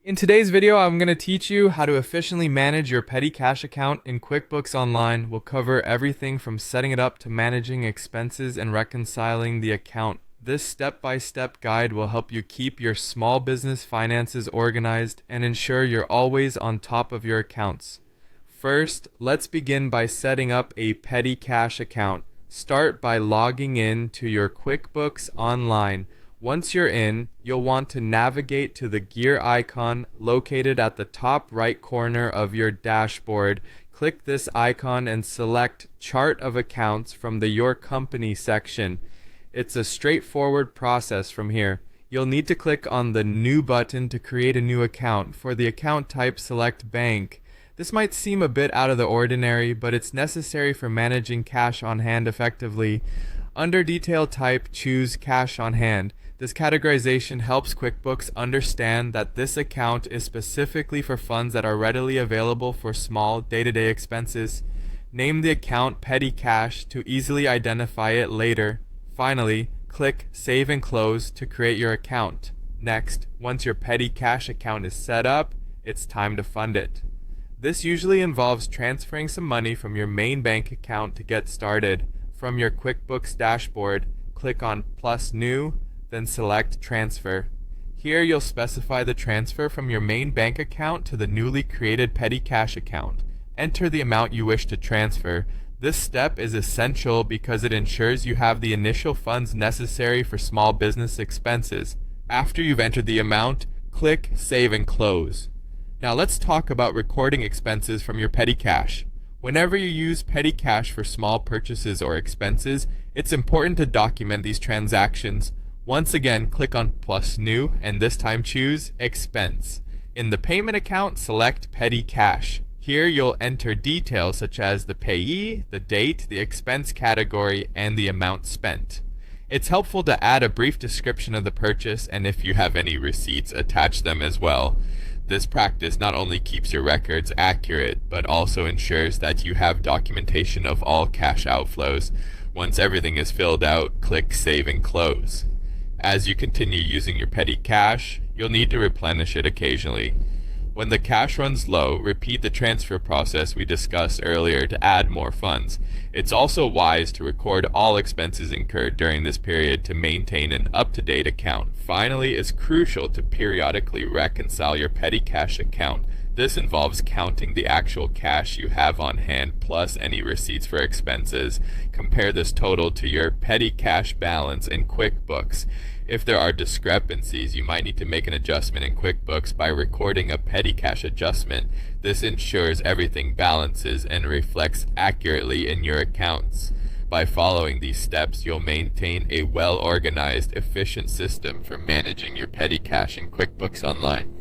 In today's video, I'm going to teach you how to efficiently manage your petty cash account in QuickBooks Online. We'll cover everything from setting it up to managing expenses and reconciling the account. This step-by-step guide will help you keep your small business finances organized and ensure you're always on top of your accounts. First, let's begin by setting up a petty cash account. Start by logging in to your QuickBooks Online. Once you're in, you'll want to navigate to the gear icon located at the top right corner of your dashboard. Click this icon and select Chart of Accounts from the Your Company section. It's a straightforward process from here. You'll need to click on the New button to create a new account. For the account type, select Bank. This might seem a bit out of the ordinary, but it's necessary for managing cash on hand effectively. Under Detail Type, choose Cash on Hand. This categorization helps QuickBooks understand that this account is specifically for funds that are readily available for small day-to-day expenses. Name the account Petty Cash to easily identify it later. Finally, click Save and Close to create your account. Next, once your Petty Cash account is set up, it's time to fund it. This usually involves transferring some money from your main bank account to get started. From your QuickBooks dashboard, click on Plus New, then select Transfer. Here you'll specify the transfer from your main bank account to the newly created Petty Cash account. Enter the amount you wish to transfer. This step is essential because it ensures you have the initial funds necessary for small business expenses. After you've entered the amount, click Save and Close. Now let's talk about recording expenses from your Petty Cash. Whenever you use Petty Cash for small purchases or expenses, it's important to document these transactions. Once again, click on Plus New and this time choose Expense. In the payment account, select Petty Cash. Here you'll enter details such as the payee, the date, the expense category, and the amount spent. It's helpful to add a brief description of the purchase, and if you have any receipts, attach them as well. This practice not only keeps your records accurate, but also ensures that you have documentation of all cash outflows. Once everything is filled out, click Save and Close. As you continue using your Petty Cash, you'll need to replenish it occasionally. When the cash runs low, repeat the transfer process we discussed earlier to add more funds. It's also wise to record all expenses incurred during this period to maintain an up-to-date account. Finally, it's crucial to periodically reconcile your Petty Cash account. This involves counting the actual cash you have on hand plus any receipts for expenses. Compare this total to your Petty Cash balance in QuickBooks. If there are discrepancies, you might need to make an adjustment in QuickBooks by recording a Petty Cash adjustment. This ensures everything balances and reflects accurately in your accounts. By following these steps, you'll maintain a well-organized, efficient system for managing your Petty Cash in QuickBooks Online.